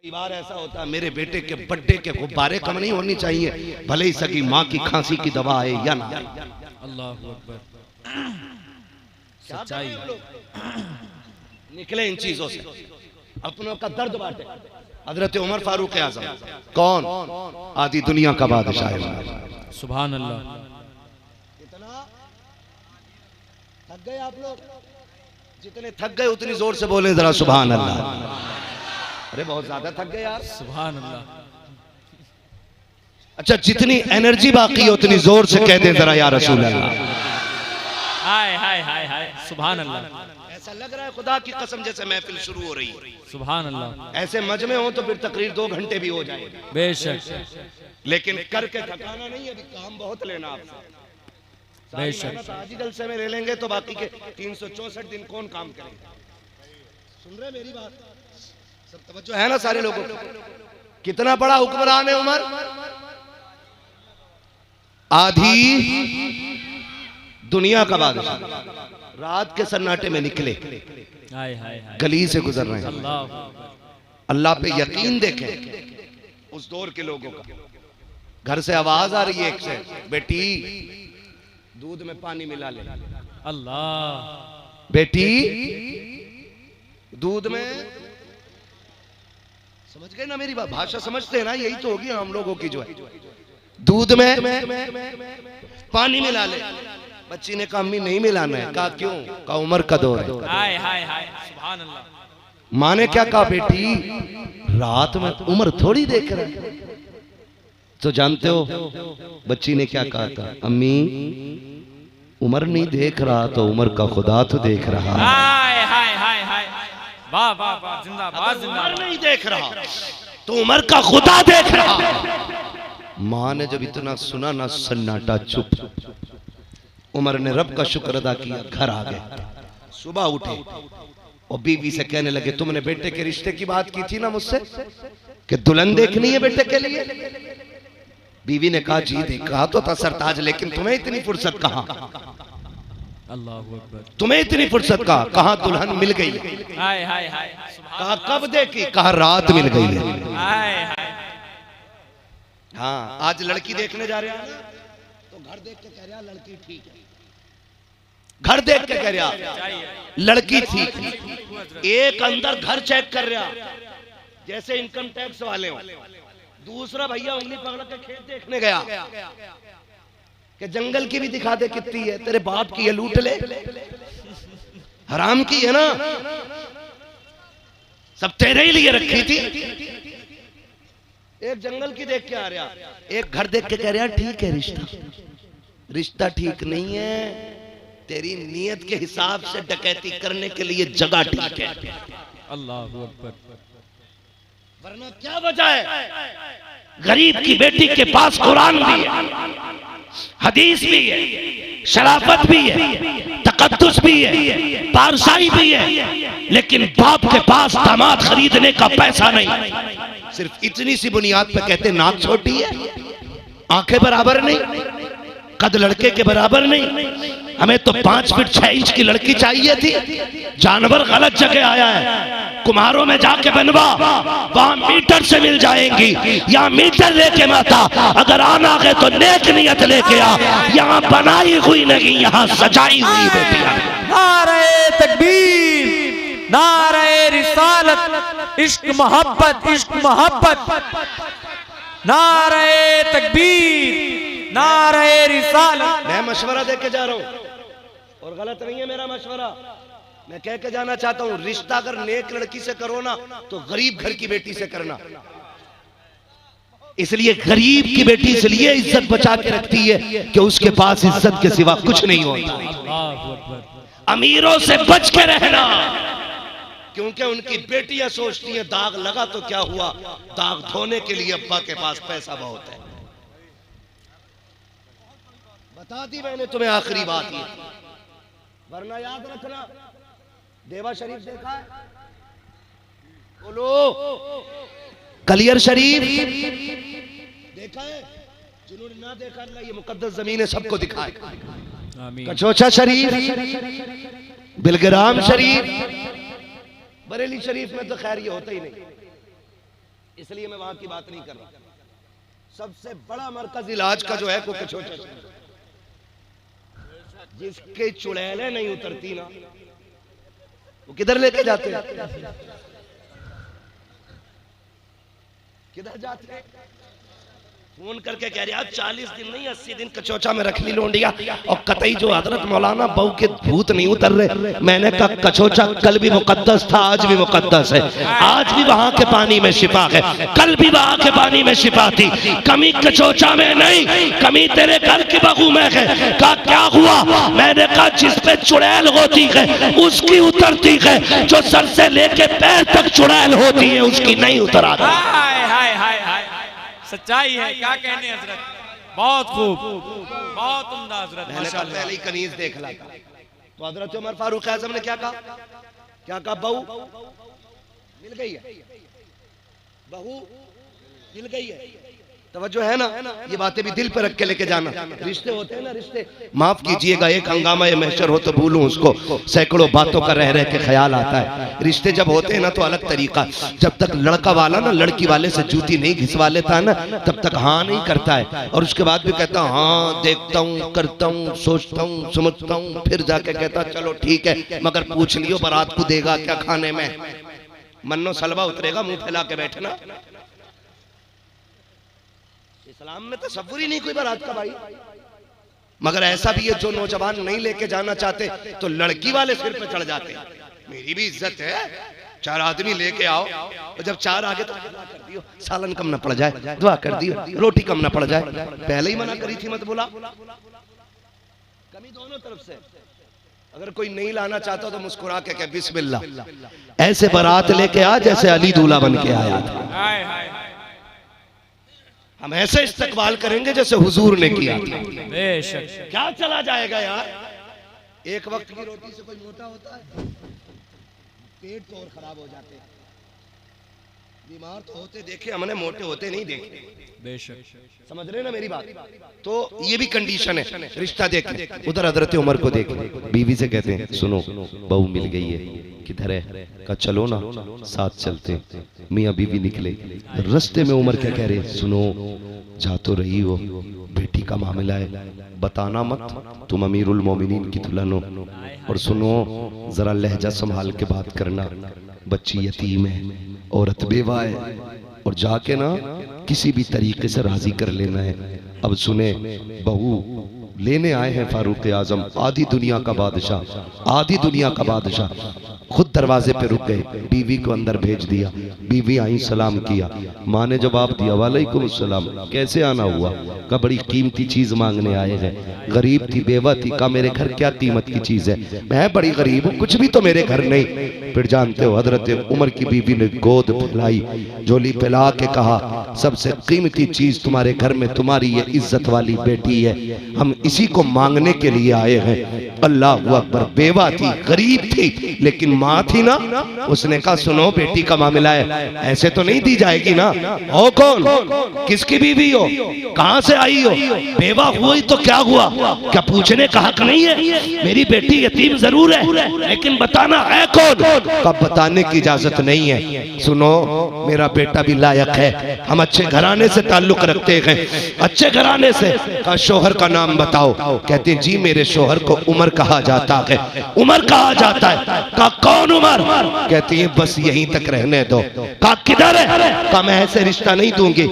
कई बार ऐसा होता है मेरे बेटे के बर्थडे के गुब्बारे कम नहीं होनी चाहिए, भले ही सगी माँ की खांसी की दवा आए या ना आए। अल्लाह अकबर, सच्चाई निकले इन चीजों से, अपनों का दर्द बांटे। हजरत उमर फारूक आज़म कौन? आधी दुनिया का बादशाह है। सुभान अल्लाह। इतना थक गए आप लोग? जितने थक गए उतनी जोर से बोले जरा सुभान अल्लाह। अरे बहुत ज्यादा थक गए यार। सुभान अल्लाह। अच्छा, जितनी एनर्जी बाकी है उतनी जोर से कह दें जरा या रसूल अल्लाह। हाय हाय हाय हाय, सुभान अल्लाह। ऐसा लग रहा है खुदा की कसम जैसे महफिल शुरू हो रही है। सुभान अल्लाह। ऐसे मजमे हो तो फिर तकरीर 2 घंटे भी हो जाएगी। बेशक लेकिन करके थकाना नहीं है, अभी काम बहुत लेना आपसे। बेशक। आज ही जलसे में ले लेंगे तो बाकी के 364 दिन कौन काम करेगा? सुन रहे मेरी बात? सब तवज्जो है ना सारे लोगों को? कितना बड़ा हुक्मरान है उमर। आधी दुनिया का बादशाह रात के सन्नाटे में निकले, हाय हाय हाय, गली से गुजर रहे हैं। अल्लाह अल्लाह पे यकीन देखें उस दौर के लोगों का। घर से आवाज आ रही है एक से, बेटी दूध में पानी मिला ले। अल्लाह। बेटी दूध में, समझ गए ना मेरी बात? भाषा समझते हैं ना? यही तो होगी हम लोगों की जो है। दूध में पानी मिला ले। बच्ची ने कहा अम्मी नहीं मिलाना है। कहा क्यों? कहा उमर का दौर है। हाय हाय हाय, सुभान अल्लाह। माँ ने क्या कहा? बेटी रात में उमर थोड़ी देख रहा है। तो जानते हो बच्ची ने क्या कहा था? अम्मी उमर नहीं देख रहा तो उमर का खुदा तो देख रहा है। हाय हाय हाय हाय, वाह वाह वाह, जिंदाबाद जिंदाबाद। उमर नहीं देख रहा तो उमर का खुदा देख रहा। माँ ने जब इतना सुना ना, सन्नाटा चुप। उमर ने रब का शुक्र अदा किया, घर आ गए। सुबह उठे और बीवी से कहने लगे तुमने बेटे के रिश्ते की बात की थी ना मुझसे कि दुल्हन देखनी है बेटे के लिए। बीवी ने कहा जी देखा तो था सरताज, लेकिन तुम्हें इतनी फुर्सत कहाँ? अल्लाह अकबर। तुम्हें इतनी फुर्सत कहाँ? कहाँ दुल्हन मिल गई? हाय हाय हाय, कहा कब देखी? कहा रात मिल गई है। हाय हाय। हाँ, आज लड़की देखने जा रहे हैं तो घर देख के कह रहा लड़की ठीक है। घर देख के कह रहा लड़की ठीक है। एक अंदर घर चेक कर रहा जैसे इनकम टैक्स वाले हो। दूसरा भैया उंगली पकड़ के खेत देखने गया कि जंगल की भी दिखा दे कितनी है। तेरे बाप की ये लूट ले, हराम की है ना, सब तेरे ही लिए रखी थी। एक जंगल की देख के आ रहा, एक घर देख के कह रहा ठीक है रिश्ता ठीक नहीं है, तेरी नीयत के हिसाब से डकैती करने के लिए जगह ठीक है। अल्लाह अकबर। वरना क्या वजह है? गरीब की बेटी के पास कुरान भी है, हदीस भी है, शराफत भी है, तकद्दुस भी है, पारसाई भी है, लेकिन बाप के पास दामाद खरीदने का पैसा नहीं। सिर्फ इतनी सी बुनियाद पे कहते नाक छोटी है, आंखें बराबर नहीं, कद लड़के के बराबर नहीं। हमें तो 5 फीट 6 इंच की लड़की चाहिए थी। जानवर गलत जगह आया है, कुम्हारों में जाके बनवा, वहां मीटर से मिल जाएंगी। यहाँ मीटर लेके मत आ, अगर आना है तो नेक नियत लेके आ। यहाँ बनाई हुई नहीं, यहाँ सजाई हुई बेटियां। नारे तकबीर, नारे रिसालत, इश्क मोहब्बत, इश्क मोहब्बत। नारे तकबीर, नारे रिसालत। मैं मशवरा दे के जा रहा हूँ और गलत नहीं है मेरा मशवरा। मैं कह के जाना चाहता हूँ रिश्ता अगर नेक लड़की से करो ना तो गरीब घर की बेटी से करना। इसलिए गरीब की बेटी इसलिए इज्जत बचा के रखती है कि उसके पास इज्जत के सिवा कुछ नहीं होता। अमीरों से बच के रहना, क्योंकि उनकी बेटियां सोचती हैं दाग लगा तो क्या हुआ, दाग धोने के लिए अब्बा के पास पैसा बहुत है। बता दी मैंने तुम्हें आखिरी बात ये, वरना याद रखना। देवा शरीफ देखा है? बोलो। कलियर शरीफ देखा है? जिन्होंने ना देखा अल्लाह ये मुकद्दस जमीन है सबको दिखाए। कचौचा शरीफ, बिलग्राम शरीफ, बरेली शरीफ में तो खैर ये होता ही नहीं। इसलिए मैं वहां की बात नहीं कर रहा। सबसे बड़ा मरकज इलाज का जो है वो कचौचा, जिसके चुड़ैलें नहीं उतरती ना, वो किधर लेके जाते हैं? किधर जाते हैं? फोन करके कह रहे यार 40 दिन नहीं 80 दिन कचौचा में रख ली लोंडिया, और कतई जो हजरत मौलाना बहू के भूत नहीं उतर रहे। मैंने कहा कचौचा कल भी मुकद्दस था, आज भी मुकद्दस है, आज भी वहां के पानी में शिफा है, कल भी वहां के पानी में शिफा थी। कमी कचौचा में नहीं, कमी तेरे घर की बहू में है। कहा क्या हुआ? मैंने कहा जिस पे चुड़ैल होती है उसकी उतरती है, जो सर से लेके पैर तक चुड़ैल होती है उसकी नहीं उतर आती। हाय हाय हाय हाय, सच्चाई है, क्या कहने हजरत, बहुत खूब, बहुत उम्दा हजरत। मैंने कहा पहले ही कनीज देख ला। तो हजरत उमर फारूक आजम ने क्या कहा? क्या कहा? बहू मिल गई है, बहू मिल गई है। तवज्जो है ना, ये बातें भी दिल पर रख के लेके जाना। रिश्ते होते हैं ना, रिश्ते, माफ कीजिएगा एक हंगामा या महशर हो तो भूलूं उसको, सैकड़ों बातों का रह रह के ख्याल आता है। रिश्ते जब होते हैं ना तो अलग तरीका, जब तक लड़का वाला ना लड़की वाले से जूती नहीं घिसवा लेता है ना, तब तक हाँ नहीं करता है, और उसके बाद भी कहता हाँ देखता हूँ, करता हूँ, सोचता हूँ, समझता हूँ, फिर जाके कहता चलो ठीक है, मगर पूछ लियो बारात को देगा क्या खाने में, मन्नो सलवा उतरेगा, मुंह फैला के बैठना। इस्लाम में तसव्वुर ही नहीं कोई बारात का भाई। मगर ऐसा भी है जो नौजवान नहीं लेके जाना चाहते तो लड़की वाले सिर पे चढ़ जाते हैं। मेरी भी इज्जत है, 4 आदमी लेके आओ, और जब 4 आगे तो दुआ कर दियो, सालन कम ना पड़ जाए, दुआ कर दियो, रोटी कम ना पड़ जाए। पहले ही मना करी थी मत बोला, कमी दोनों तरफ से। अगर कोई नहीं लाना चाहता तो मुस्कुरा के कह बिस्मिल्लाह, ऐसे बारात लेके आ जैसे अली दूल्हा बन के आया था। हम ऐसे इस्तकबाल करेंगे जैसे हुजूर ने किया। बेशक, क्या चला जाएगा यार, एक वक्त की रोटी से कोई मोटा होता है? पेट तो और खराब हो जाते हैं। बीमार तो होते देखे हमने, मोटे होते नहीं देखे। बेशक, समझ रहे ना मेरी बात? तो ये भी कंडीशन है। रिश्ता देखे, उधर हजरत उमर को देखे, बीवी से कहते हैं सुनो बहू मिल गई है, किधर है? कहा चलो ना साथ चलते। मियाँ बीवी निकले, रास्ते में उमर क्या कह रहे? सुनो जा तो रही हो, बेटी का मामला है, बताना मत, तुम अमीरुल मोमिनीन की दुल्हन हो, और सुनो जरा लहजा संभाल के बात करना, बच्ची यतीम है, औरत बेवा है, और जाके ना किसी भी तरीके से राजी कर लेना है। अब सुने, बहू लेने आए हैं फारूक आजम, आधी दुनिया का बादशाह, आधी दुनिया का बादशाह, खुद दरवाजे पे रुक गए, बीवी को अंदर भेज दिया। बीवी आई, सलाम किया, माँ ने जवाब दिया वालेकुम सलाम, कैसे आना हुआ? का बड़ी कीमती चीज मांगने आए हैं, गरीब थी, बेवा थी, का मेरे घर क्या कीमत की चीज है? मैं बड़ी गरीब हूँ, कुछ भी तो मेरे घर नहीं। फिर जानते हो हजरत उमर की बीवी ने गोद फैलाई, झोली फैला के कहा सबसे कीमती चीज तुम्हारे घर में तुम्हारी ये इज्जत वाली बेटी है, हम इसी को मांगने के लिए आए हैं। अल्लाह अकबर, बेवा थी, गरीब थी, लेकिन माँ थी ना, उसने कहा सुनो बेटी का मामला है, ऐसे तो नहीं दी जाएगी ना। हो कौन? किसकी बीवी हो? कहाँ से आई हो? बेवा हुई तो क्या हुआ? क्या पूछने का हक नहीं है? मेरी बेटी यतीम जरूर है, लेकिन बताना है कौन? कब बताने की इजाजत नहीं है। सुनो मेरा बेटा भी लायक है, हम अच्छे घराने से ताल्लुक रखते हैं, अच्छे घराने से। का शोहर का नाम बताओ? कहते जी मेरे शोहर को उमर कहा जाता है। उमर कहा जाता है? का कौन उमर? कहती है बस यहीं तक रहने दो। का किधर है? का मैं ऐसे रिश्ता नहीं दूंगी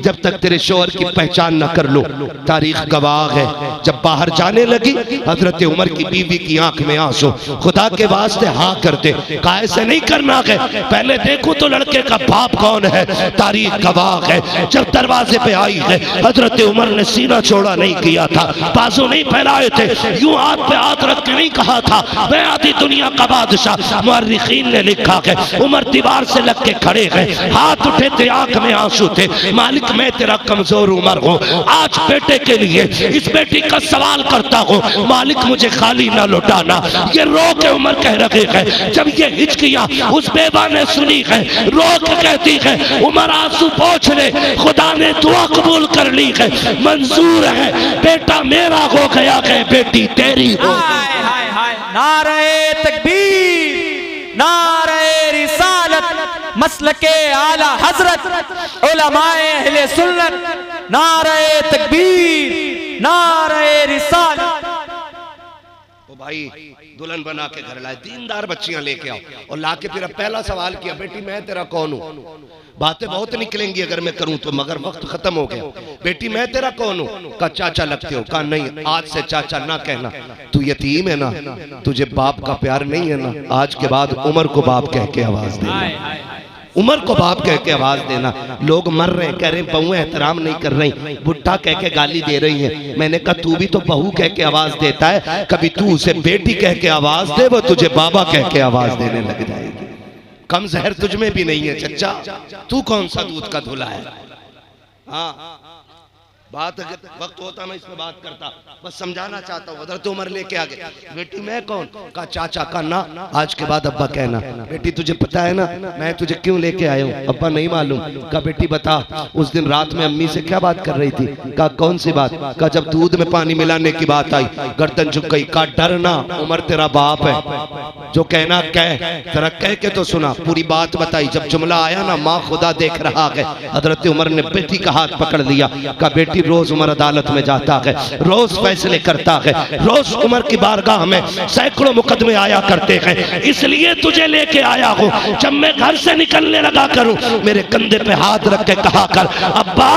जब तक तेरे शोहर की पहचान न कर लो। तारीख गवाह है, जब बाहर जाने लगी हजरत उमर की बीवी की आंख में आंसू, खुदा के वास्ते हाँ कर दे। का ऐसे नहीं करना है, पहले देखो तो लड़के का बाप कौन है। तारीख गवाह है, जब दरवाजे पे आई है हजरत उमर ने सीना चौड़ा नहीं किया था, बाजू नहीं फैलाए थे, यूं हाथ पे हाथ रख के नहीं कहा था मैं आधी दुनिया का बादशाह। मुअर्रिखीन ने लिखा है उमर दीवार से लग के खड़े गए, हाथ उठे थे, आंख में आंसू थे, मालिक मैं तेरा कमजोर उमर हूँ, आज बेटे के लिए इस बेटी का सवाल करता हूँ, मालिक मुझे खाली ना लौटाना। ये रो के उमर कह रहे हैं। जब ये हिचकियां उस बेवा ने सुनी है, रो के कहती है उमर आंसू पोंछ ले, खुदा ने दुआ कबूल कर ली है, मंजूर है, बेटा मेरा हो गया है, बेटी तेरी हो। हाय हाय हाय, नारे तकबीर, नारे रिसालत, मसलके आला हजरत उलमाए अहले सुन्नत, नारे तकबीर, नारे रिसालत। ओ भाई दुल्हन बना के घर लाए, दीनदार बच्चियां लेके आओ, और लाके फिर अब पहला सवाल किया, बेटी मैं तेरा कौन हूँ? बातें बहुत निकलेंगी अगर मैं करूं तो, मगर वक्त खत्म हो गया। बेटी मैं तेरा कौन हूँ? का चाचा लगते हो। का नहीं, आज से चाचा ना कहना, तू यतीम है ना, तुझे बाप का प्यार नहीं है ना, आज के बाद उमर को बाप कह के आवाज देना, उमर को बाप कह के आवाज देना। लोग मर रहे हैं, कह रहे बहुएं एहतराम नहीं कर रही, बुढ़ा कह के गाली दे रही है। मैंने कहा तू भी तो बहू कह के आवाज देता है, कभी तू उसे बेटी कह के आवाज दे, वो तुझे बाबा कह के आवाज देने लग जाएगी। कम जहर तुझ में भी नहीं है चच्चा, तू कौन सा दूध का धुला है? हाँ, बात अगर वक्त होता मैं इसमें बात करता, बस समझाना चाहता हूँ। हज़रत उमर लेके आ गए, बेटी मैं कौन? का चाचा। का ना, आज के बाद अब्बा कहना। बेटी तुझे पता है ना मैं तुझे क्यों लेके आया हूँ? अब्बा नहीं मालूम। का बेटी बता उस दिन रात में अम्मी से क्या बात कर रही थी? का कौन सी बात? का जब दूध में पानी मिलाने की बात आई गर्दन झुक गई। का डरना, उमर तेरा बाप है, जो कहना कह, जरा कह के तो सुना। पूरी बात बताई। जब जुमला आया ना माँ खुदा देख रहा है, हज़रत उमर ने बेटी का हाथ पकड़ लिया। का बेटी रोज उमर अदालत में जाता है, रोज फैसले करता है, रोज उमर की बारगाह में सैकड़ों मुकदमे आया करते हैं, इसलिए तुझे लेके आया हूँ। जब मैं घर से निकलने लगा करूं मेरे कंधे पे हाथ रख के कहा कर, अब्बा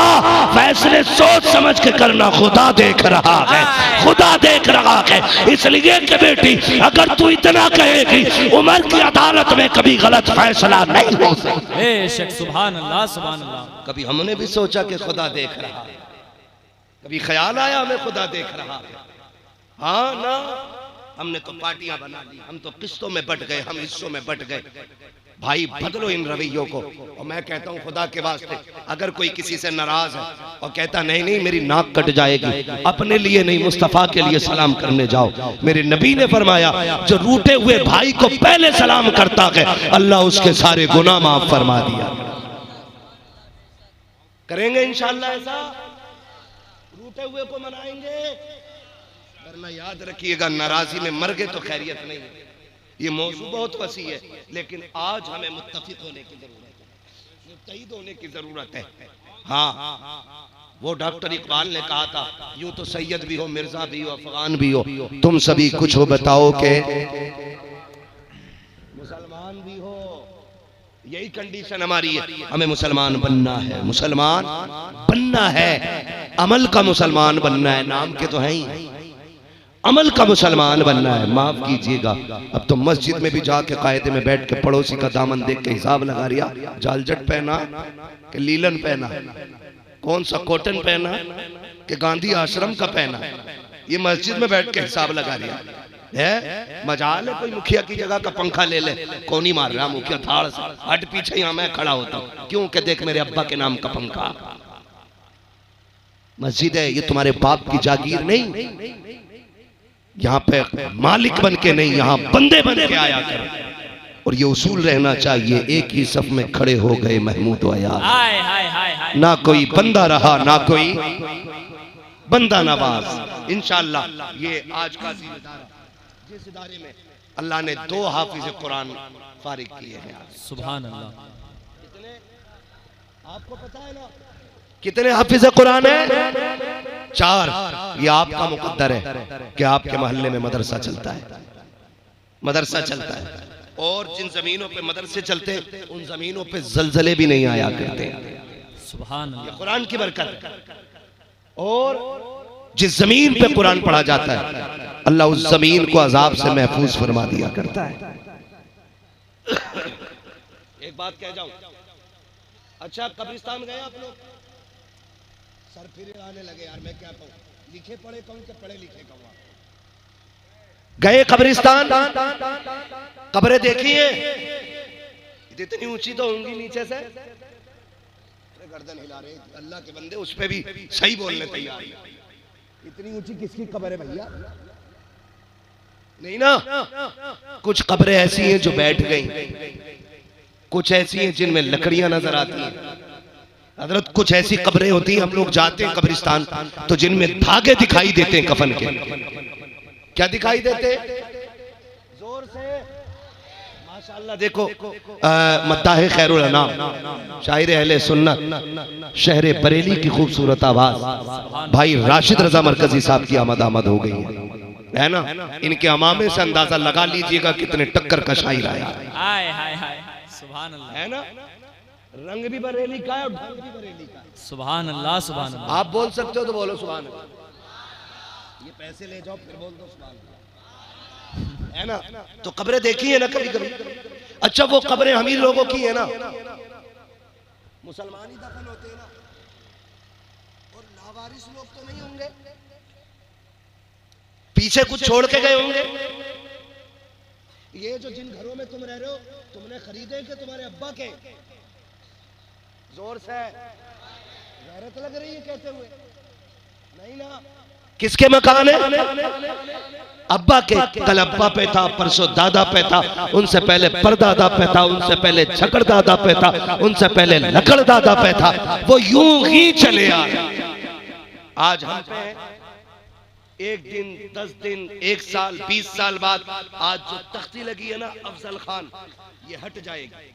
फैसले सोच समझ के करना, खुदा देख रहा है, खुदा देख रहा है। इसलिए कि बेटी अगर तू इतना कहेगी उमर की अदालत में कभी गलत फैसला नहीं हो सकता। बेशक, सुभान अल्लाह, सुभान अल्लाह। कभी हमने भी सोचा कि खुदा देख रहा है, कभी ख्याल आया हमें खुदा देख रहा है? हाँ ना, हमने तो पार्टियां बना ली, हम तो किस्तों में बट गए, हम हिस्सों में बट गए। भाई बदलो इन रवैयों को। और मैं कहता हूँ खुदा के वास्ते अगर कोई किसी से नाराज है और कहता नहीं नहीं मेरी नाक कट जाएगी, अपने लिए नहीं मुस्तफा के लिए सलाम करने जाओ। मेरे नबी ने फरमाया जो रूठे हुए भाई को पहले सलाम करता है अल्लाह उसके सारे गुनाह माफ फरमा दिया। करेंगे इंशाअल्लाह ऐसा, रूठे हुए को मनाएंगे, वरना याद रखिएगा नाराजी में मर गए तो खैरियत नहीं है। ये मौजू बहुत वसी है, लेकिन आज हमें मुत्तफिक होने की जरूरत है, मुत्तहिद होने की जरूरत है। हाँ, वो डॉक्टर इकबाल ने कहा था यूं तो सैयद भी हो, मिर्जा भी हो, अफगान भी हो, तुम सभी कुछ हो बताओ के मुसलमान भी हो। यही कंडीशन हमारी है, हमें मुसलमान बनना है, मुसलमान बनना है, अमल का मुसलमान बनना है, नाम के तो है ही, अमल का मुसलमान बनना है। माफ कीजिएगा अब तो मस्जिद में भी जाके कायदे में बैठ के पड़ोसी का दामन देख के हिसाब लगा रिया, जालजट पहना कि लीलन पहना, कौन सा कॉटन पहना कि गांधी आश्रम का पहना, ये मस्जिद में बैठ के हिसाब लगा रिया है। मजाल है कोई मुखिया की जगह का पंखा ले ले, कौन ही मार रहा मुखिया थाड़ से, हट पीछे यहाँ मैं खड़ा होता हूँ, क्यों के देख मेरे अब्बा के नाम का पंखा। मस्जिद है ये तुम्हारे बाप की जागीर नहीं, यहाँ पे मालिक बन के नहीं, यहाँ बंदे बन के आया कर। और ये उसूल रहना चाहिए, एक ही सफ में खड़े हो गए महमूद व यार, ना कोई बंदा रहा ना कोई बंदा नवाज। इंशाअल्लाह ये आज का जिस इदारे में अल्लाह ने 2 हाफिज कुरान फारिग किए हैं, सुभान अल्लाह। कितने आपको पता है ना कितने हाफिज कुरान है? 4। ये आपका मुकद्दर है कि आपके मोहल्ले में मदरसा चलता है, मदरसा चलता है। और जिन जमीनों पे मदरसे चलते हैं उन जमीनों पे जलजले भी नहीं आया करते, सुभान अल्लाह, ये कुरान की बरकत है। और जिस जमीन पे कुरान पढ़ा जाता है अल्लाह उस जमीन को अजाब से महफूज फरमा दिया करता है। एक बात कह जाऊं, अच्छा कब्रिस्तान गए आप लोग? सर फिर आने लगे यार, मैं क्या कहूं, लिखे पढ़े कहूं कि पढ़े लिखे कहूं? गए कब्रिस्तान, कब्रें देखी है? इतनी ऊंची तो होंगी नीचे से, गर्दन हिला रहे अल्लाह के बंदे, उस पे भी सही बोलने तैयार। इतनी ऊंची किसकी कब्र है भैया? नहीं ना, कुछ कब्रें ऐसी हैं जो बैठ गई, कुछ ऐसी हैं जिनमें लकड़ियां नजर आती हैं। हजरत कुछ ऐसी कब्रें होती हैं, हम लोग जाते हैं कब्रिस्तान तो जिनमें धागे दिखाई देते हैं कफन के। क्या दिखाई देते? जोर से माशाअल्लाह देखो मद्दाह खैरुल अनाम शायर अहले सुन्नत शहर बरेली की खूबसूरत आवाज भाई राशिद रजा मरकजी साहब की आमद हो गई है ना। इनके अमामे से अंदाजा लगा लीजिएगा कितने टक्कर का शायर आया हाय सुभान अल्लाह, है ना। रंग भी बरेली का है और ढंग भी बरेली का है। सुभान अल्लाह। आप बोल सकते हो तो बोलो सुभान अल्लाह। ये पैसे ले जाओ फिर बोल दो सुभान अल्लाह, है ना। तो कब्रें देखी है ना कभी कभी। अच्छा वो कब्रें अमीर लोगों की है ना, मुसलमान ही दफन होते हैं ना, और लावारिस लोग तो नहीं होंगे, पीछे कुछ छोड़ के गए होंगे। ये जो जिन घरों में तुम रह रहे हो तुमने खरीदे कि तुम्हारे अब्बा के? जोर से गैरत लग रही है कहते हुए, नहीं ना। किसके मकान है? अब्बा के। कल अब्बा पे था, परसों दादा पे था, उनसे पहले परदादा पे था, उनसे पहले छकड़ दादा पे था, उनसे पहले लकड़ दादा पे था। वो यूं ही चले आए। आज हम पे एक दिन 10 दिन 1 साल 20 साल बाद आज जो तख्ती लगी है ना अफजल खान, ये हट जाएगी।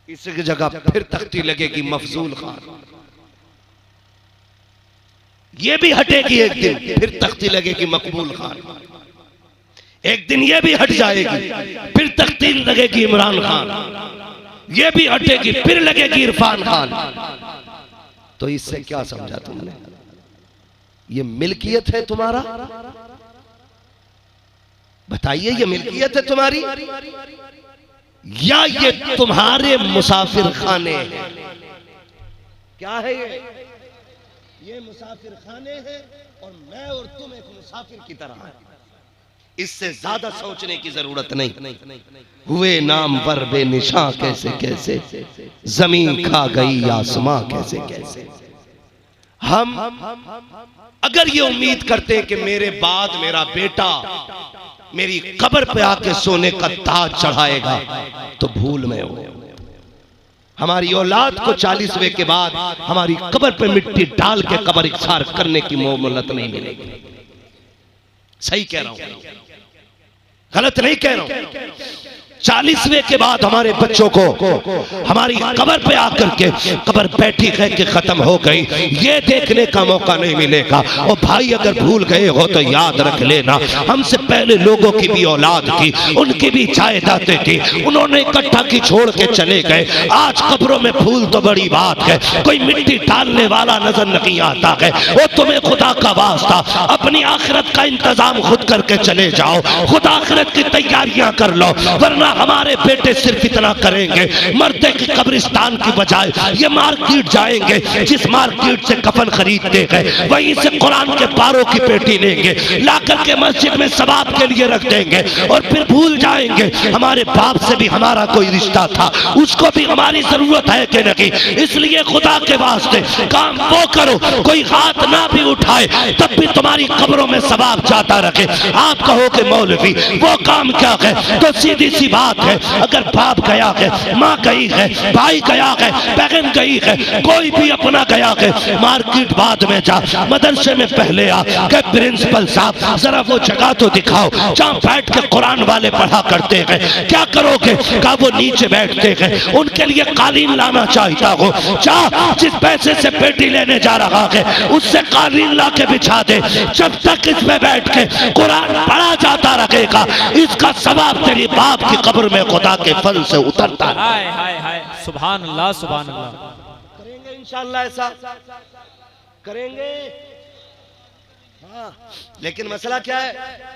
इसकी जगह फिर तख्ती लगेगी मफजूल खान, ये भी हटेगी। एक दिन फिर तख्ती लगेगी मकबूल खान, एक दिन ये भी हट जाएगी, फिर तख्ती लगेगी इमरान खान, ये भी हटेगी, फिर लगेगी इरफान खान। तो इससे क्या समझा तुमने? ये मिल्कियत है तुम्हारा? बताइए, ये मिल्कियत है तुम्हारी या ये तुम्हारे मुसाफिर खाने हैं? क्या है ये? ये मुसाफिर खाने हैं और मैं और तुम एक मुसाफिर की तरह हैं। इससे ज्यादा सोचने की जरूरत नहीं। हुए नाम वर बेनिशां कैसे कैसे, जमीन खा गई आसमां कैसे कैसे। हम अगर ये उम्मीद करते हैं कि मेरे बाद मेरा बेटा मेरी कब्र पे आके सोने का ताज चढ़ाएगा तो भूल में हो। हमारी औलाद को 40वें के बाद हमारी कब्र पे मिट्टी डाल के कब्र इकसार करने की मोहलत नहीं मिलेगी। सही कह रहा हूं, गलत नहीं कह रहा हूं। 40वें के बाद हमारे बच्चों को हमारी कब्र पे आकर के कब्र बैठी है कि खत्म हो गई ये देखने का मौका नहीं मिलेगा। और भाई अगर भूल गए हो तो याद रख लेना, हमसे पहले लोगों की भी औलाद थी, उनकी भी जायदादें थी, उन्होंने इकट्ठा की छोड़ के चले गए। आज कब्रों में फूल तो बड़ी बात है, कोई मिट्टी डालने वाला नजर नहीं आता है। वो तुम्हें खुदा का वास्ता अपनी आखिरत का इंतजाम खुद करके चले जाओ, खुद आखिरत की तैयारियां कर लो, वरना हमारे बेटे सिर्फ इतना करेंगे, मरते की कब्रिस्तान की बजाय ये मार्केट जाएंगे, जिस मार्केट से कफन खरीदते हैं वहीं से कुरान के पारों की पेटी लेंगे, लाकर के मस्जिद में सवाब के लिए रख देंगे और फिर भूल जाएंगे हमारे बाप से भी हमारा कोई रिश्ता था, उसको भी हमारी जरूरत है कि नहीं। इसलिए खुदा के वास्ते काम वो करो, कोई हाथ ना भी उठाए तब भी तुम्हारी कब्रों में सवाब जाता रखे। आप कहो कि मौलवी वो काम क्या है, तो सीधी सी बात है, अगर बाप गया है, माँ गई है, भाई गया है, बहन गई है, कोई भी अपना गया है, मार्केट बाद में जा, मदरसे में पहले आ के प्रिंसिपल साहब जरा वो जगह तो दिखाओ जहाँ बैठ के कुरान वाले पढ़ा करते हैं। क्या करोगे? का वो नीचे बैठते हैं, उनके लिए कालीन लाना चाहता हो, जा जिस पैसे से पेटी लेने जा रहा है उससे कालीन ला के बिछा दे। जब तक इसमें बैठ के कुरान पढ़ा जाता रहेगा इसका सवाब तेरी बाप की कब्र में खुदा के फल से उतरता है। हाय हाय हाय, सुभान अल्लाह सुभान अल्लाह। करेंगे इंशाअल्लाह, ऐसा करेंगे। हाँ, लेकिन मसला क्या है,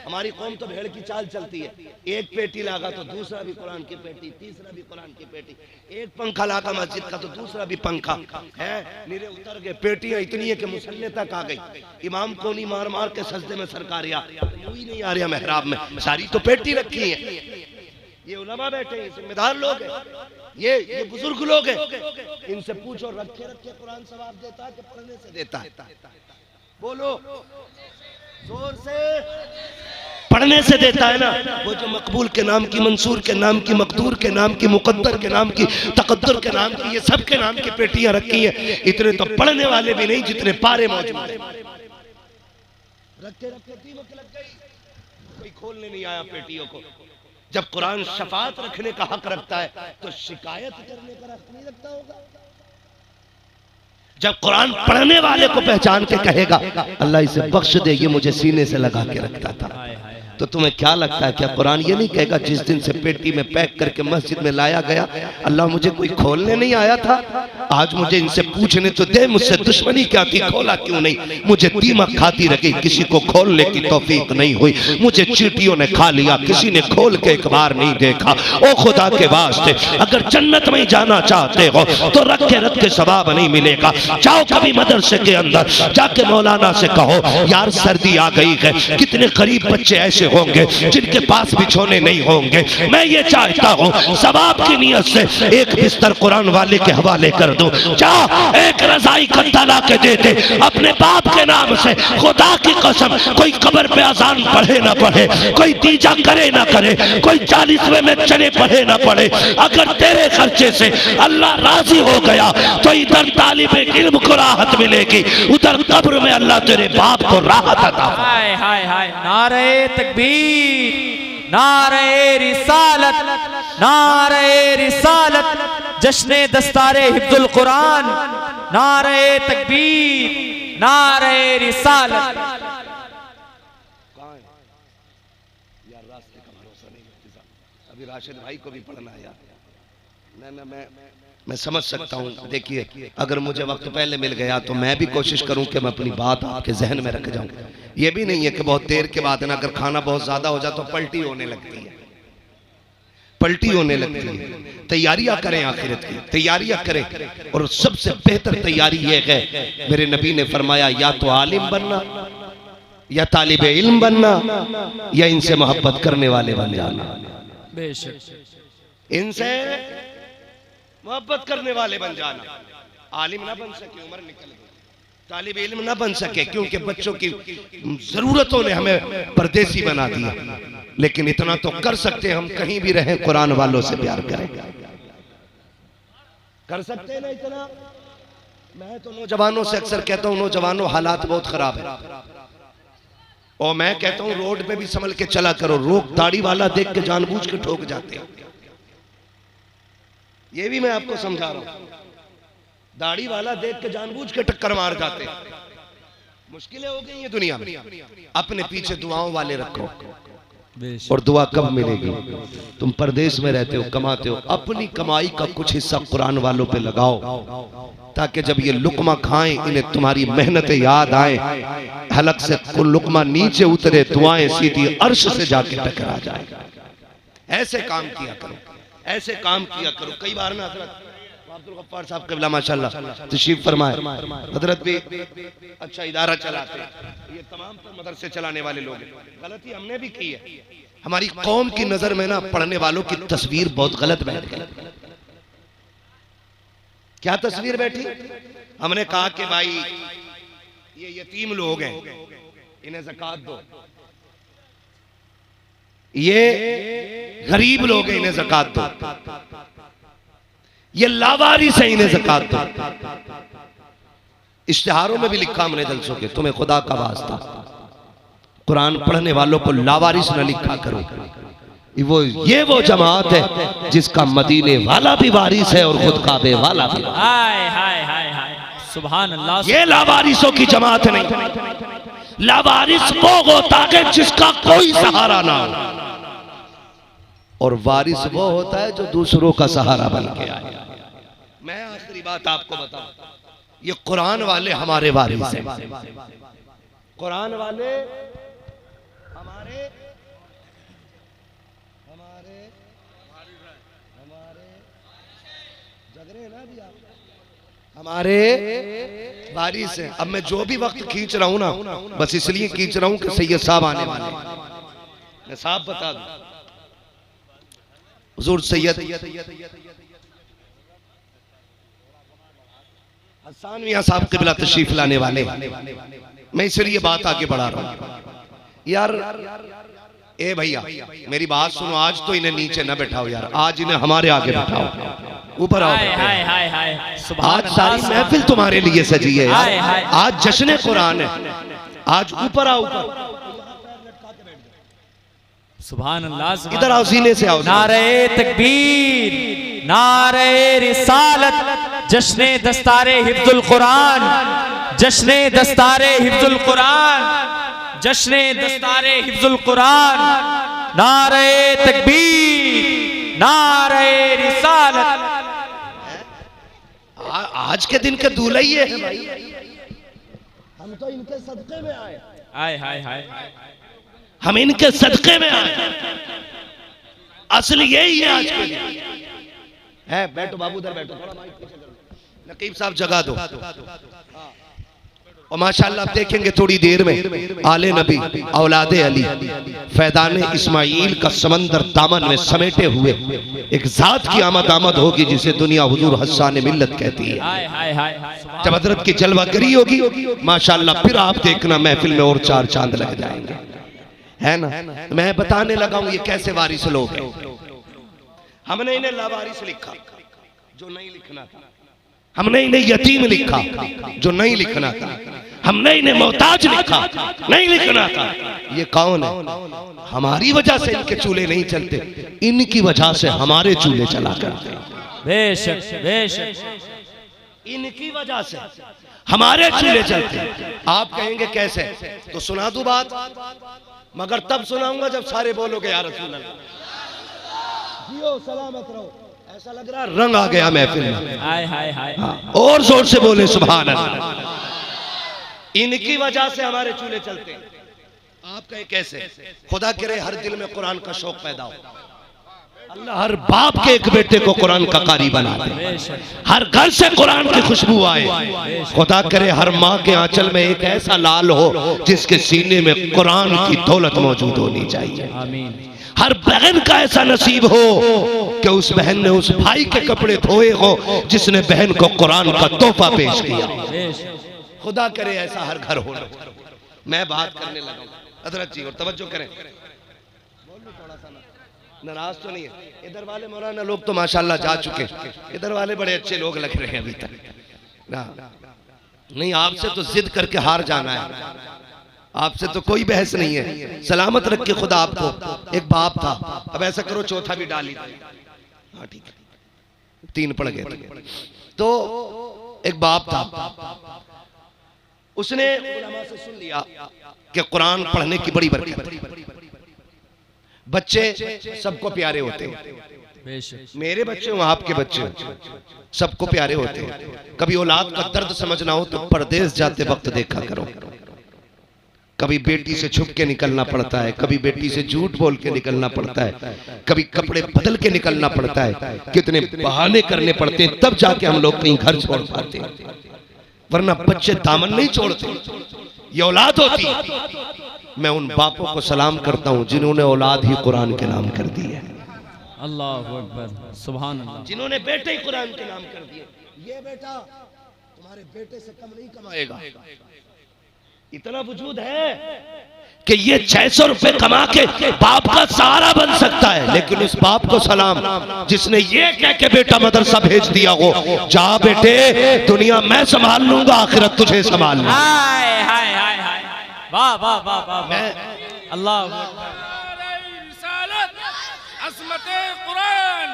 हमारी कौम तो भेड़ की चाल चलती है। एक पेटी लागा तो दूसरा भी कुरान की पेटी, तीसरा भी कुरान की पेटी, एक पंखा लागा मस्जिद का तो दूसरा भी पंखा है। नीरे उतर गए, पेटियां इतनी है कि मुसल्ले तक आ गई, इमाम को नहीं मार मार के सजदे में सरकार कोई नहीं आ रहा मेहराब में, सारी तो पेटी रखी है। ये उलमा बैठे हैं, जिम्मेदार लोग हैं, ये बुजुर्ग लोग हैं, इनसे पूछो रखे रखे कुरान सवाब देता है कि पढ़ने से देता है? बोलो जोर से। पढ़ने से देता है ना। वो जो मकबूल के नाम की, मंसूर के नाम की, मकदूर के नाम की, मुकद्दर के नाम की, तकद्दुर के नाम की, ये सब के नाम की पेटियां रखी हैं, इतने तो पढ़ने वाले भी नहीं जितने पारे मौजूद हैं। रखे रखे तीनों के लग गई, कोई खोलने नहीं आया पेटियों को। जब कुरान शफात रखने का हक रखता है तो शिकायत करने का हक नहीं रखता होगा? जब कुरान पढ़ने वाले को पहचान के कहेगा अल्लाह इसे बख्श दे, ये मुझे सीने से लगा के रखता था, तो तुम्हें क्या लगता है क्या कुरान ये नहीं कहेगा जिस दिन से पेटी में पैक करके मस्जिद में लाया गया अल्लाह मुझे कोई खोलने नहीं आया था, आज मुझे इनसे पूछने तो दे, मुझसे दुश्मनी क्या थी, खोला क्यों नहीं, मुझे दीमक खाती रही, किसी को खोलने की तौफीक नहीं हुई, मुझे चींटियों ने खा लिया, किसी ने खोल के एक बार नहीं देखा। ओ खुदा के वास्ते अगर जन्नत में जाना चाहते हो तो रख के सवाब नहीं मिलेगा। जाओ कभी मदरसे के अंदर जाके मौलाना से कहो यार सर्दी आ गई है, कितने गरीब बच्चे ऐसे होंगे जिनके पास बिछोने नहीं होंगे, मैं ये चाहता हूँ सवाब की नियत से एक बिस्तर कुरान वाले के हवाले कर दूं, जा एक रजाई कत्ता ला के दे दे अपने बाप के नाम से, खुदा की कसम कोई कब्र पे अजान पढ़े ना पढ़े, कोई तीजा करे ना करे, कोई 40वें में चने पढ़े ना पढ़े, अगर तेरे खर्चे से अल्लाह राजी हो गया तो इधर तालिबे इल्म को राहत मिलेगी, उधर कब्र में अल्लाह तेरे बाप को राहत अता। हाय हाय हाय, नारे तकबीर, नारे रिसालत, नारे रिसालत, जश्ने दस्तारे हिफ्जुल कुरान, नारे तकबीर, नारे रिसालत। यार रास्ते का भरोसा नहीं, अभी राशिद भाई को भी पढ़ना है यार। मैं समझ सकता हूँ। देखिए अगर मुझे वक्त पहले मिल गया तो मैं भी कोशिश करूं कि मैं अपनी बात आपके जहन में रख जाऊं। ये भी नहीं है कि बहुत देर के बाद ना, अगर खाना बहुत ज्यादा हो जाए तो पलटी होने लगती है, पलटी होने लगती है। तैयारियां करें, आखिरत की तैयारियां करें, और सबसे बेहतर तैयारी यह है, मेरे नबी ने फरमाया या तो आलिम बनना या तालिबे इल्म बनना या इनसे मोहब्बत करने वाले बन जाना। बेशक इनसे मोहब्बत करने वाले बन जाना। आलिम ना बन सके, उम्र निकल गई, तालिब इल्म ना बन सके क्योंकि बच्चों की जरूरतों ने हमें परदेसी बना दिया, लेकिन इतना तो कर सकते हैं हम कहीं भी रहें कुरान वालों से प्यार करें, कर सकते हैं ना इतना। मैं तो नौजवानों से अक्सर कहता हूं नौजवानों हालात बहुत खराब है, और मैं कहता हूं रोड पे भी संभल के चला करो, रोक दाढ़ी वाला देख के जानबूझ के ठोक जाते हैं। ये भी मैं आपको समझा रहा हूं, दाढ़ी वाला देख के जानबूझ के टक्कर मार जाते हैं। मुश्किलें हो गई हैं दुनिया में। अपने पीछे दुआओं वाले रखो, और दुआ कब मिलेगी? तुम परदेश में रहते हो, कमाते हो, अपनी कमाई का कुछ हिस्सा कुरान वालों पे लगाओ, ताकि जब ये लुकमा खाएं इन्हें तुम्हारी मेहनतें याद आए, हलक से लुकमा नीचे उतरे, दुआएं सीधी अर्श से जाके टकरा जाए। ऐसे काम किया करो, ऐसे काम किया करो। कई बार ना हजरत अब्दुल गफ्फार साहब क़िबला माशाल्लाह तशरीफ फरमाए, हजरत भी अच्छा इदारा चलाते हैं, ये तमाम तो मदरसे चलाने वाले लोग हैं। गलती हमने भी की है, हमारी कौम की नजर में ना पढ़ने वालों की तस्वीर बहुत गलत बैठ गई। क्या तस्वीर बैठी? हमने कहा कि भाई ये यतीम लोग हैं, इन्हें ज़कात दो, ये गरीब लोग हैं, इन्हें ज़कात दो, ये लावारिस है, इन्हें ज़कात दो। इश्तिहारों में भी लिखा हमने जलसों के, तुम्हें खुदा का वास्ता कुरान पढ़ने वालों को लावारिस न लिखा करो। ये वो जमात है जिसका मदीने वाला भी वारिस है और खुद काबे वाला भी। हाय हाय हाय हाय, सुभान अल्लाह। ये लावारिसों की जमात नहीं। लावारिस वो होता है जिसका कोई सहारा ना हो, और वारिस वो होता है जो दूसरों का सहारा बन के आए। मैं आखिरी बात आपको बताऊं, ये कुरान वाले हमारे वारिस हैं। कुरान वाले हमारे जग रहे ना भी आप, हमारे वारिस हैं। अब मैं जो भी वक्त खींच रहा हूं ना, बस इसलिए खींच रहा हूं कि सैयद साहब आने वाले। मैं साहब बता दूं, हुजूर सैयद हसन मियां साहब क़िबला तशरीफ लाने वाले। मैं इसलिए बात आगे बढ़ा रहा हूं यार। ए भैया मेरी बात सुनो, आज तो इन्हें नीचे न बैठाओ यार, आज इन्हें हमारे आगे बैठाओ, ऊपर आओ। आज सारी महफिल तुम्हारे लिए सजी है यार, आज जश्न कुरान है, आज ऊपर आओ, ऊपर सुभान अल्लाह, सुभान इधर आओ, सीने से आओ। नारे तकबीर, नारे रिसालत, जश्ने दस्तारे हिफ्जुल कुरान, जश्ने दस्तारे हिफ्जुल कुरान, जश्ने दस्तारे हिफ्जुल कुरान, नारे तकबीर, नारे रिसालत। आज के दिन के दूल्हे ही है भाई, हम तो इनके सदके में आए। हाय हाय हाय, हम इनके सदके में आए, असली यही है आज के दिन है। बैठो बाबू, उधर बैठो, थोड़ा माइक पीछे करो, नकीब साहब जगा दो। और माशाअल्लाह आप देखेंगे थोड़ी देर में आले नबी औलादे अली फैदान इस्माइल का समंदर दामन में समेटे हुए एक जात की आमद होगी जिसे दुनिया हुजूर हस्सान मिल्लत कहती है। हाय हाय हाय हाय, जब हजरत की जलवागरी होगी माशाअल्लाह, फिर आप देखना महफिल में और चार चांद लग जाएंगे, है ना। मैं बताने लगा हूं ये कैसे वारिस लोग हैं। हमने इन्हें लावारिस लिखा जो नहीं लिखना था, हमने इन्हें यतीम लिखा जो नहीं लिखना था, हमने इन्हें मोहताज लिखा, नहीं लिखना था। ये कौन है? हमारी वजह से इनके चूल्हे नहीं चलते, इनकी वजह से हमारे चूल्हे चला करते। बेशक बेशक, इनकी वजह से हमारे चूल्हे चलते। आप कहेंगे कैसे, तो सुना दूं बात, मगर तब सुनाऊंगा जब सारे बोलोगे या रसूल अल्लाह। जियो सलामत रहो। ऐसा लग रहा रंग आ गया महफिल में। हाय हाय हाय, और जोर से बोले सुभान अल्लाह। इनकी वजह से हमारे चूल्हे चलते। आप कहें कैसे? खुदा करे हर दिल में कुरान का शौक पैदा हो, अल्लाह हर बाप के एक बेटे को कुरान का कारी बना दे, हर घर से कुरान की खुशबू आए। खुदा करे हर माँ के आंचल में एक ऐसा लाल हो जिसके सीने में कुरान की दौलत मौजूद होनी चाहिए। आमीन। हर बहन का ऐसा नसीब हो कि उस बहन ने उस भाई के कपड़े धोए हो जिसने बहन को कुरान का तोहफा पेश किया। खुदा करे ऐसा हर घर हो। मैं बात करने लगा हजरत जी, और तवज्जो करें, थोड़ा सा नाराज तो नहीं है। इधर वाले मौलाना लोग तो माशाल्लाह जा चुके, इधर वाले बड़े अच्छे लोग लग रहे हैं अभी तक ना। नहीं, आपसे तो जिद करके हार जाना है, आपसे तो कोई बहस नहीं है। सलामत रख के खुदा आपको। एक बाप था, अब ऐसा करो चौथा भी डाली, हाँ ठीक है, 3 पड़ गए थे। तो एक बाप था, उसने उलमा से सुन लिया कि कुरान पढ़ने की बड़ी बरकत है, बच्चे सबको प्यारे होते हैं, मेरे बच्चे हो आपके बच्चे हो, सबको प्यारे होते हैं। कभी औलाद का दर्द समझना हो तो परदेश जाते वक्त देखा करो। कभी बेटी से छुप के निकलना पड़ता है, कभी बेटी से झूठ बोल के निकलना पड़ता है, कभी कपड़े बदल के निकलना पड़ता है, कितने बहाने करने पड़ते हैं, तब जाके हम लोग कहीं घर छोड़ पाते हैं, वरना बच्चे दामन नहीं छोड़ते। ये औलाद होती है। मैं उन बापों को सलाम करता हूं जिन्होंने औलाद ही कुरान के नाम कर दी है। अल्लाहु अकबर, सुभान अल्लाह। जिन्होंने बेटे ही कुरान के नाम कर दिए। ये बेटा तुम्हारे बेटे से कम नहीं कमाएगा। इतना वजूद है कि ये 600 रुपए कमा के बाप का सहारा बन सकता है, लेकिन उस बाप को सलाम जिसने ये कह के बेटा मदरसा भेज दिया हो, जा बेटे दुनिया मैं संभाल लूंगा, आखिरत तुझे संभाल। हाय हाय हाय हाय, वाह वाह वाह वाह, मैं अल्लाह अज़मते कुरान,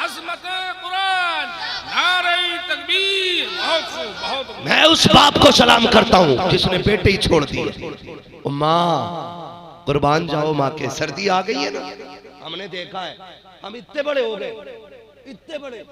अज़मते कुरान, नारे तकबीर। बहुत खूब, बहुत खूब। मैं उस बाप को सलाम करता हूँ जिसने बेटे ही छोड़ दिए। माँ कुर्बान जाओ माँ के। सर्दी आ गई है ना, हमने देखा है, हम इतने बड़े हो गए, इतने बड़े,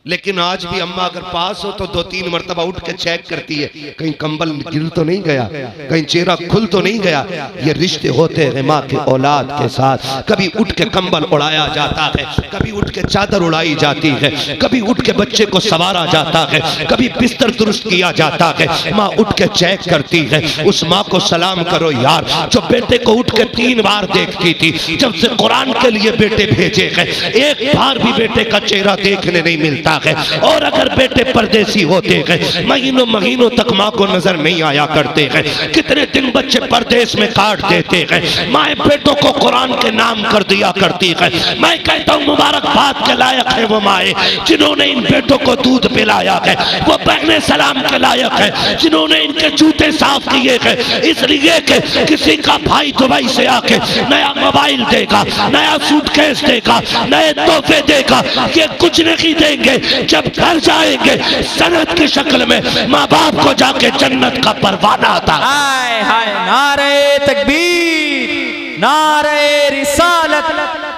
लेकिन आज भी अम्मा अगर पास हो तो 2-3 मरतबा उठ के चेक करती है कहीं कंबल गिर तो नहीं गया, कहीं चेहरा खुल तो नहीं गया। ये रिश्ते होते हैं माँ के औलाद के साथ। कभी उठ के कंबल उड़ाया जाता है, कभी उठ के चादर उड़ाई जाती है, कभी उठ के बच्चे को संवारा जाता है, कभी बिस्तर दुरुस्त किया जाता है। माँ उठ के चेक करती है। उस माँ को सलाम करो यार जो बेटे को उठ के 3 बार देखती थी। जब से कुरान के लिए बेटे भेजे हैं, एक बार भी बेटे का चेहरा देखने नहीं मिलता है। और अगर बेटे परदेसी होते हैं, महीनों महीनों तक माँ को नजर नहीं आया करते हैं, कितने दिन बच्चे परदेश में काट देते हैं, माए बेटों को कुरान के नाम कर दिया करती है। मैं कहता हूँ मुबारकबाद के लायक है वो माए जिन्होंने इन बेटों को दूध पिलाया है, वो बहने सलाम के लायक है जिन्होंने इनके जूते साफ किए हैं, इसलिए कि किसी का भाई दुबई से आके नया मोबाइल देगा, नया सूटकेस देगा, नए तोहफे देगा, ये कुछ नहीं देंगे। जब घर जाएंगे सनत की शक्ल में माँ बाप को जाके जन्नत का परवाना आता। हाय हाय, नारे तकबीर, नारे रिसालत,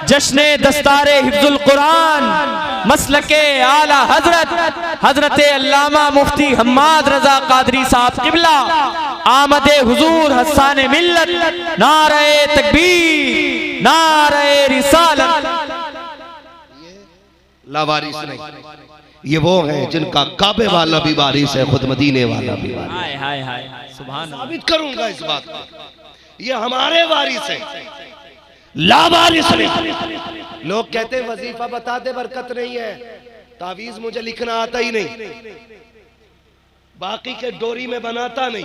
जश्ने दस्तारे हिफ्जुल कुरान, मसलके आला हजरत हजरत अल्लामा मुफ्ती हम्माद रजा कादरी साहब किबला, आमदे हुजूर हसन मिल्लत, नारे तकबीर, नारे रिसालत। लावारिस नहीं, ये वो हैं जिनका काबे वाला भी वारिस है, खुद मदीने वाला भी वारिस। हाय हाय हाय, सुभान अल्लाह। साबित करूंगा इस बात को, ये हमारे वारिस हैं, लावारिस नहीं। लोग कहते हैं वजीफा बता दे बरकत नहीं है, तावीज मुझे लिखना आता ही नहीं, बाकी के डोरी में बनाता नहीं।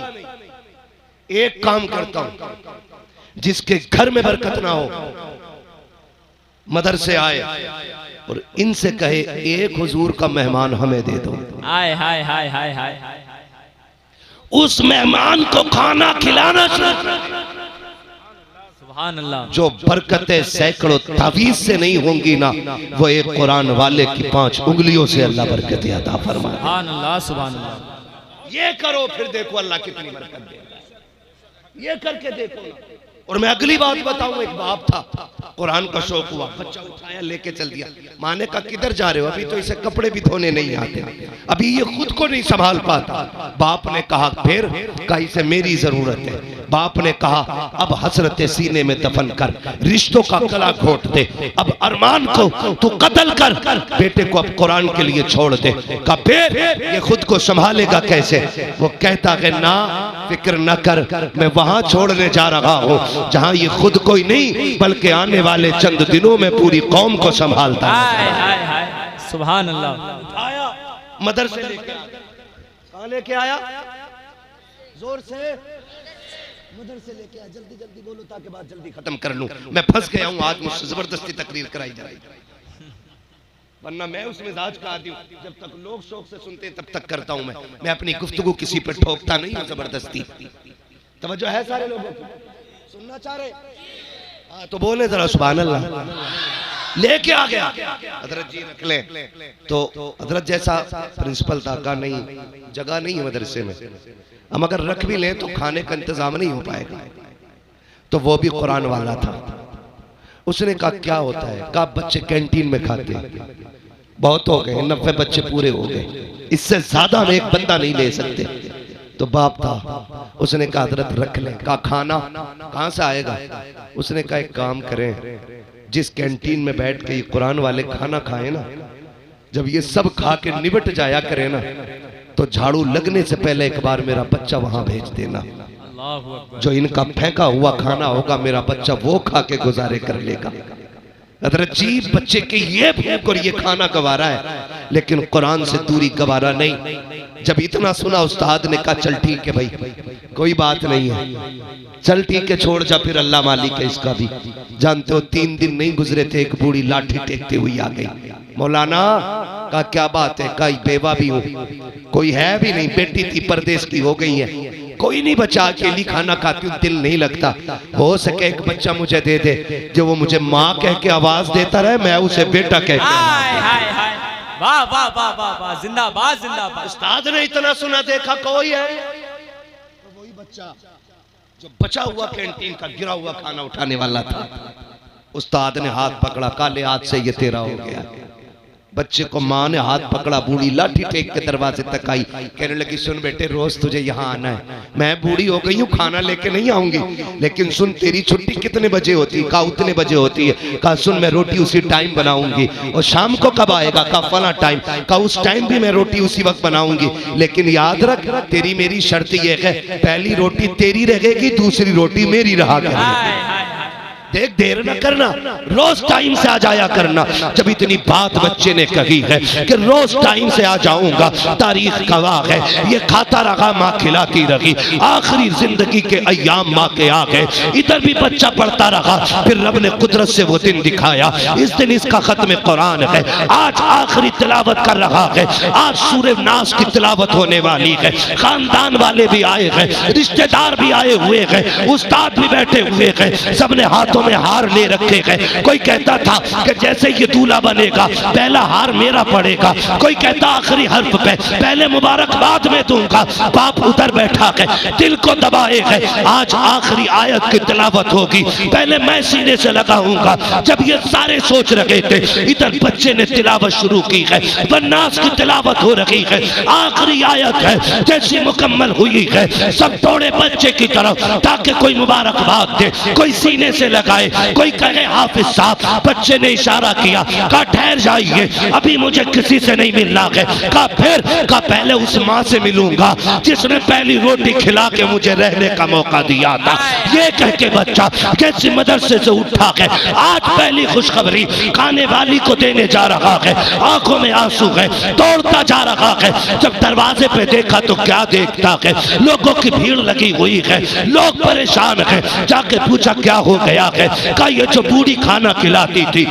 एक काम करता हूं, जिसके घर में बरकत ना हो मदरसे आए और इनसे कहे एक हुजूर का मेहमान हमें दे दो। हाय हाय हाय हाय हाय, उस मेहमान को खाना खिलाना सुभान अल्लाह। जो बरकतें सैकड़ों तावीज से नहीं होंगी ना, वो एक कुरान वाले की 5 उंगलियों से अल्लाह बरकतें अता फरमाए। सुभान अल्लाह, सुभान अल्लाह। ये करो फिर देखो अल्लाह कितनी बरकत देगा, ये करके देखो। और मैं अगली बात बताऊं, एक बाप था, कुरान का शौक हुआ, बच्चा उठाया लेके चल दिया। माँ ने कहा किधर जा रहे हो, अभी तो इसे कपड़े भी धोने नहीं आते, अभी ये खुद को नहीं संभाल पाता। बाप ने कहा फिर, कहा इसे मेरी जरूरत है। बाप ने कहा अब हसरत सीने में दफन कर, रिश्तों का गला घोट दे, अब अरमान को तू कत्ल कर, बेटे को अब कुरान के लिए छोड़ दे। कहा फिर ये खुद को संभालेगा कैसे? वो कहता है ना फिक्र न कर, मैं वहां छोड़ने जा रहा हूँ जहां ये खुद को ही नहीं बल्कि आने वाले चंद दिनों में पूरी कौम को संभालता है। हाय हाय हाय, सुभान अल्लाह। आया मदरसे लेके, कहां लेके आया? जोर से मदरसे लेके आया। जल्दी जल्दी बोलो ताकि बात जल्दी खत्म कर लूं। मैं फंस गया हूं, आज मुझसे जबरदस्ती तकरीर कराई जा रही है, वरना मैं उस मिजाज का आदमी हूं, जब तक लोग शौक से सुनते हैं तब तक करता हूं। मैं अपनी गुफ्तगू किसी पे ठोकता नहीं हूं जबरदस्ती। तवज्जो है सारे लोगों की? सुनना चाह रहे? हाँ तो बोले जरा सुभान अल्लाह। लेके आ गया, हजरत जी रख ले, तो हजरत जैसा प्रिंसिपल था, का नहीं जगह नहीं है मदरसे में, हम अगर रख भी लें तो खाने का इंतजाम नहीं हो पाएगा। तो वो भी कुरान वाला था। उसने कहा क्या होता है? कहा बच्चे कैंटीन में खाते हैं, बहुत हो गए, 90 बच्चे पूरे हो गए, इससे ज्यादा हम एक बंदा नहीं ले सकते। तो बाप था, उसने कहा हजरत रख ले। कहा खाना कहां से आएगा? उसने कहा एक काम करें, जिस कैंटीन में बैठ के ये कुरान वाले खाना खाए ना, जब ये सब खा के निबट जाया करे ना, तो झाड़ू लगने से पहले एक बार मेरा बच्चा वहां भेज देना। जो इनका फेंका हुआ खाना होगा मेरा बच्चा वो खा के गुजारे कर लेगा। हजरत जी बच्चे के ये भूख और ये खाना गवारा है, लेकिन कुरान से दूरी गवारा नहीं। जब इतना सुना उस्ताद ने कहा चल ठीक है भाई, कोई बात नहीं है, चल ठीक है छोड़ जा, फिर अल्लाह मालिक है इसका भी। जानते हो 3 दिन नहीं गुजरे थे, एक बूढ़ी लाठी टेकते हुई आ गई। मौलाना का क्या बात है? का बेवा भी हूँ, कोई है भी नहीं, बेटी थी परदेश की हो गई है, कोई नहीं बचा, अकेली खाना खाती हूँ, दिल नहीं लगता, हो सके एक बच्चा मुझे दे दे जो वो मुझे माँ कह के आवाज देता रहे, मैं उसे बेटा कह के। वाह वाह वाह वाह वाह, जिंदाबाद जिंदाबाद। उस्ताद ने इतना सुना, देखा कोई है, तो वही बच्चा जो बचा हुआ कैंटीन का गिरा हुआ खाना उठाने वाला था। उस्ताद ने हाथ पकड़ा, काले हाथ से ये तेरा हो गया। बच्चे को माँ ने हाथ पकड़ा, बूढ़ी लाठी टेक के दरवाजे तक आई, कहने लगी सुन बेटे रोज तुझे यहाँ आना है, मैं बूढ़ी हो गई हूँ, खाना लेके नहीं आऊंगी, लेकिन सुन तेरी छुट्टी कितने बजे होती है? कहा उतने बजे होती है। कहा सुन मैं रोटी उसी टाइम बनाऊंगी, और शाम को कब आएगा? कहा फला टाइम। कहा उस टाइम भी मैं रोटी उसी वक्त बनाऊंगी, लेकिन याद रख तेरी मेरी शर्त ये है, पहली रोटी तेरी रहेगी, दूसरी रोटी मेरी रहा करेगी। देख देर न करना, रोज टाइम से आ जाया करना। जब इतनी बात बच्चे ने कही है कि रोज टाइम से आ जाऊंगा, तारीख गवाह है ये खाता रहा माँ खिलाती रही, आखिरी जिंदगी के अय्याम माँ के आ गए। इधर भी बच्चा पढ़ता रहा, फिर रब ने कुदरत से वो दिन दिखाया, इस दिन इसका खत्म कुरान है। आज आखिरी तिलावत कर रहा है, आज सूरे नास की तिलावत होने वाली है। खानदान वाले भी आए हैं, रिश्तेदार भी आए हुए हैं, उस्ताद भी बैठे हुए हैं, सबने हाथों में हार ले रखे हैं। कोई कहता था कि जैसे ये दूल्हा बनेगा पहला हार मेरा पड़ेगा, कोई कहता आखिरी हर्फ पे पहले मुबारकबाद में दूंगा। बाप उधर बैठा है, दिल को दबाए है, आज आखिरी आयत की तिलावत होगी, पहले मैं सीने से लगाऊंगा। जब ये सारे सोच रहे थे, इधर बच्चे ने तिलावत शुरू की है, वन्नास की तिलावत हो रही है, आखिरी आयत है, जैसी मुकम्मल हुई है सब दौड़े बच्चे की तरफ ताकि कोई मुबारकबाद दे, कोई सीने से लगाए, कोई कहे हाफिज साहब। बच्चे ने इशारा किया, कहा ठहर जाइए, अभी मुझे किसी से नहीं मिलना है। कहा फिर? कहा पहले उस माँ से मिलूंगा जिसने पहली रोटी खिला के मुझे रहने का मौका दिया था। ये कह के बच्चा कैसी मदरसे से उठा है, आज पहली खुशखबरी खाने वाली को देने जा रहा है, आंखों में आंसू है, दौड़ता जा रहा है। जब दरवाजे पे देखा तो क्या देखता है, लोगों की भीड़ लगी हुई है, लोग परेशान है। जाके पूछा क्या हो गया है? कहा ये जो बूढ़ी खाना खिलाती थी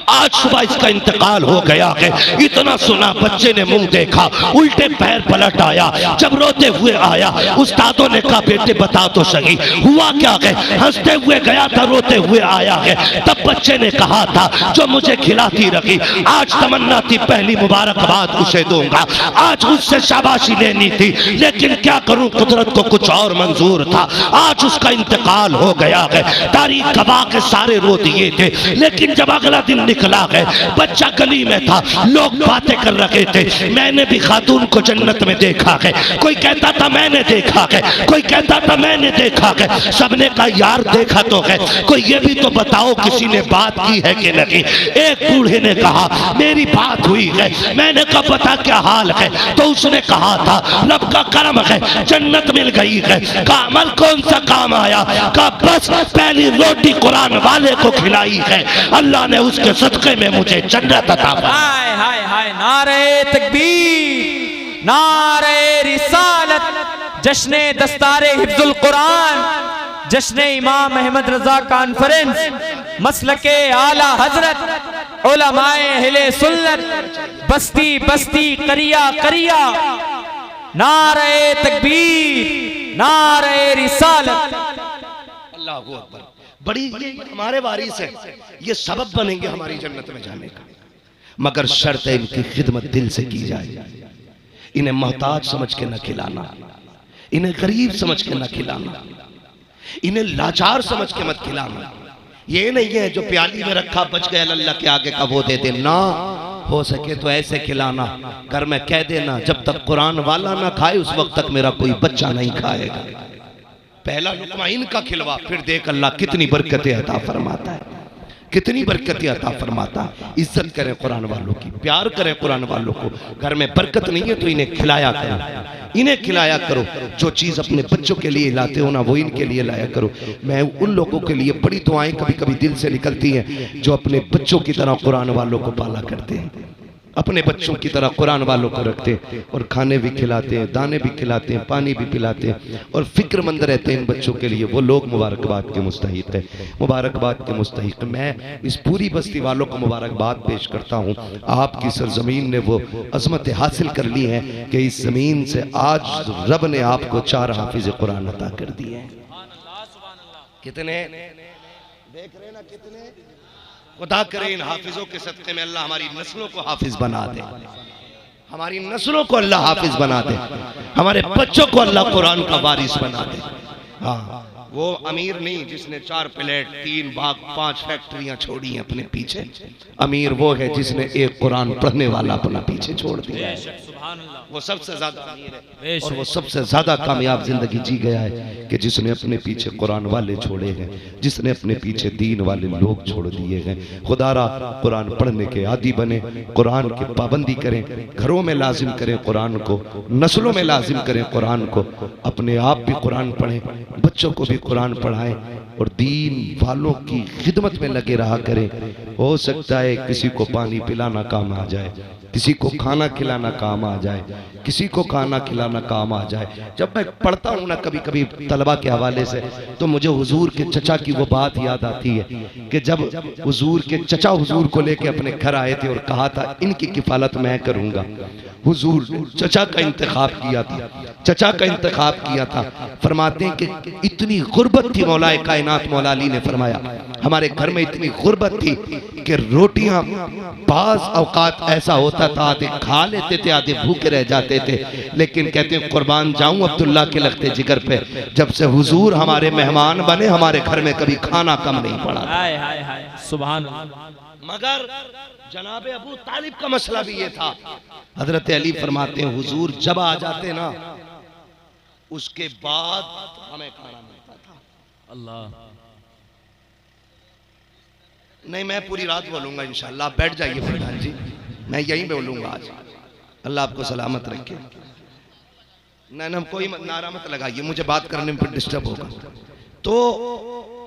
आज सुबह इसका इंतकाल हो गया है। इतना सुना बच्चे ने मुंह देखा, उल्टे पैर पलट आया। जब रोते हुए आया, उस्तादों ने कहा बेटे बता तो सही हुआ क्या है? हंसते हुए गया था, रोते हुए आया है। तब बच्चे ने कहा था जो मुझे खिलाती रखी, आज तमन्ना थी पहली मुबारकबाद उसे दूंगा, आज उससे शाबाशी लेनी थी, लेकिन क्या करूं कुदरत को कुछ और मंजूर था, आज उसका इंतकाल हो गया है। तारीख गवाह के सारे रो दिए थे, लेकिन जब अगला दिन निकला है, बच्चा गली में था, लोग बातें कर रहे थे, मैंने भी खातून को जन्नत में देखा है, कोई कहता था मैंने देखा है, कोई कहता था मैंने देखा है। सबने कहा यार देखा तो है, कोई ये भी तो बताओ किसी ने बात की है कि नहीं। एक बूढ़े ने कहा मेरी बात हुई है। मैंने कहा पता क्या हाल है? तो उसने कहा था रब का करम है, जन्नत मिल गई है। कहा अमल कौन सा काम आया? कहा बस पहली रोटी कुरान वाले को खिलाई है, अल्लाह ने उसके सदके में मुझे जन्नत अता फरमाई। हाय हाय हाय, नारे तकबीर, नारे रिसालत, जश्ने दस्तारे हिफ्जुल कुरान, जश्ने इमाम अहमद रजा कॉन्फ्रेंस, मसलके आला हजरत, उलमाए अहले सुन्नत, बस्ती बस्ती करिया करिया, नारे तकबीर, नारे रिसालत। अल्लाह अकबर। बड़ी ये हमारे वारिस है, ये सबब बनेंगे हमारी जन्नत में जाने का, मगर शर्त है इनकी खिदमत दिल से की जाए। इन्हें मोहताज समझ के न खिलाना, इन्हें गरीब समझ के न खिलाना, इन्हें लाचार समझ के मत खिलाना। ये नहीं है जो प्याली में रखा बच गया अल्लाह के आगे का वो दे दे ना, हो सके तो ऐसे खिलाना, घर में कह देना जब तक कुरान वाला ना खाए उस वक्त तक मेरा कोई बच्चा नहीं खाएगा। पहला लुकमा इनका खिलवा, फिर देख अल्लाह कितनी बरकतें अता फरमाता है, कितनी बरकतें अता फरमाता है। इज्जत करें कुरान वालों की, प्यार करें कुरान वालों को। घर में बरकत नहीं है तो इन्हें खिलाया करो, इन्हें खिलाया करो। जो चीज़ अपने बच्चों के लिए लाते हो ना वो इनके लिए लाया करो। मैं उन लोगों के लिए बड़ी दुआएं कभी कभी दिल से निकलती हैं जो अपने बच्चों की तरह कुरान वालों को पाला करते हैं, अपने बच्चों की तरह कुरान वालों को रखते हैं और खाने भी खिलाते हैं, दाने भी खिलाते हैं, पानी भी पिलाते हैं और फिक्रमंद रहते हैं इन बच्चों के लिए। वो लोग मुबारकबाद के मुस्तहिक है, मुबारकबाद के मुस्तहिक। मैं इस पूरी बस्ती वालों को मुबारकबाद पेश करता हूँ। आपकी सरजमीन ने वो अजमत हासिल कर ली है कि इस जमीन से आज रब ने आपको 4 हाफिज कुरान अता कर दिए हैं। कितने देख रहे ना, कितने। खुदा करे इन हाफिजों के सदक़े में अल्लाह हमारी नस्लों को हाफिज बना दे, हमारी नस्लों को अल्लाह हाफिज बना दे, हमारे बच्चों को अल्लाह कुरान का वारिस बना दे। हाँ, वो अमीर नहीं जिसने 4 प्लेट 3 बाग 5 फैक्ट्रियां छोड़ी हैं अपने पीछे। अमीर वो है जिसने एक कुरान पढ़ने वाला अपना पीछे छोड़ दिया है। वो सबसे ज्यादा अमीर है और वो सबसे ज्यादा कामयाब जिंदगी जी गया है कि जिसने अपने पीछे कुरान वाले छोड़े हैं, जिसने अपने पीछे दीन वाले लोग छोड़ दिए हैं। खुदारा कुरान पढ़ने के आदी बने, कुरान की पाबंदी करें, घरों में लाजिम करें कुरान को, नस्लों में लाजिम करें कुरान को, अपने आप भी कुरान पढ़ें, बच्चों को भी कुरान पढ़ाएं और दीन वालों की खिदमत में लगे रहा करें। हो सकता है किसी को पानी पिलाना काम आ जाए, किसी को खाना खिलाना काम आ जाए, किसी को खाना खिलाना काम आ जाए। जब मैं पढ़ता हूँ ना कभी कभी तलबा के हवाले से, तो मुझे हुजूर के चचा की वो बात याद आती है कि जब हुजूर के चचा हुजूर को लेके अपने घर आए थे और कहा था इनकी किफालत मैं करूँगा। हुजूर चचा का इंतखाब किया था, चचा का इंतखाब किया था। फरमाते हैं कि इतनी गुर्बत थी, मौलाए कायनात मौला अली ने फरमाया हमारे घर में इतनी गुर्बत थी कि रोटियां बाज़ औकात ऐसा होता था आधे खा लेते थे आधे भूखे रह जाते थे, लेकिन कहते हैं कुर्बान जाऊं अब्दुल्ला के लगते जिगर पे, जब से हुजूर हमारे मेहमान बने हमारे घर में कभी खाना कम नहीं पड़ा। हाय हाय हाय सुभान अल्लाह। मगर जनाब अबू तालिब का मसला भी ये था। हजरत अली फरमाते हैं हुजूर जब आ जाते ना उसके बाद हमें खाना मिलता था। अल्लाह नहीं मैं पूरी रात बोलूंगा इंशाल्लाह, आप बैठ जाइए प्रधान जी, मैं यहीं बोलूंगा आज। अल्लाह आपको सलामत रखे। ना कोई नारा मत लगाइए, मुझे बात करने में डिस्टर्ब होगा। तो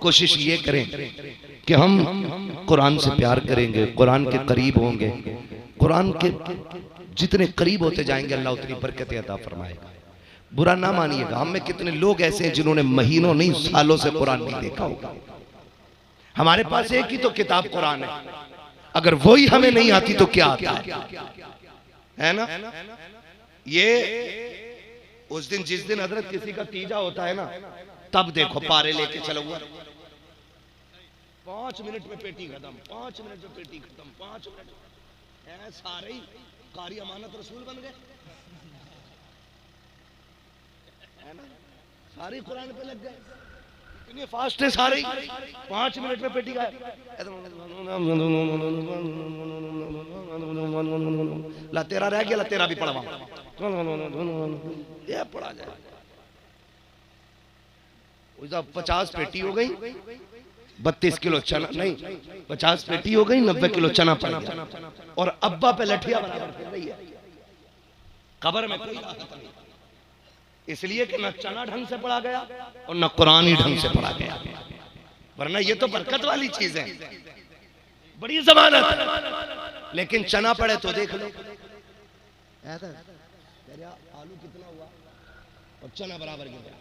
कोशिश ये करें कि हम कुरान से प्यार करेंगे, कुरान के करीब होंगे, कुरान के जितने करीब होते जाएंगे अल्लाह उतनी बरकतें अता फरमाएगा। बुरा ना मानिएगा, हम में कितने लोग ऐसे हैं जिन्होंने महीनों नहीं सालों से कुरान नहीं देखा होगा। हमारे पास एक ही तो किताब कुरान है, अगर वही हमें नहीं आती तो क्या आता है ना। ये उस दिन जिस दिन हजरत किसी का तीजा होता है ना, तब देखो पारे लेके चला हुआ 5 मिनट में पेटी खत्म, 5 मिनट में पेटी खत्म, 5 मिनट सारे ही कारी अमानत रसूल बन गए है ना, सारे कुरान पे लग गए, इतने फास्ट है सारे, 5 मिनट में पेटी गायब। ला तेरा रह गया, ला तेरा भी पढ़वा, ये पढ़ा जाए। 50 पेटी हो गई, 32 किलो चना नहीं 50 पेटी हो गई, 90 किलो चना पड़ गया और अब्बा पे लठिया बराबर फिर रही है। कब्र में कोई राहत नहीं, इसलिए कि न चना ढंग से पढ़ा गया और न कुरान ही ढंग से पढ़ा गया, वरना ये तो बरकत वाली चीज है, बड़ी जमानत। लेकिन चना पढ़े तो देख लो आलू कितना हुआ और चना बराबर गिर गया,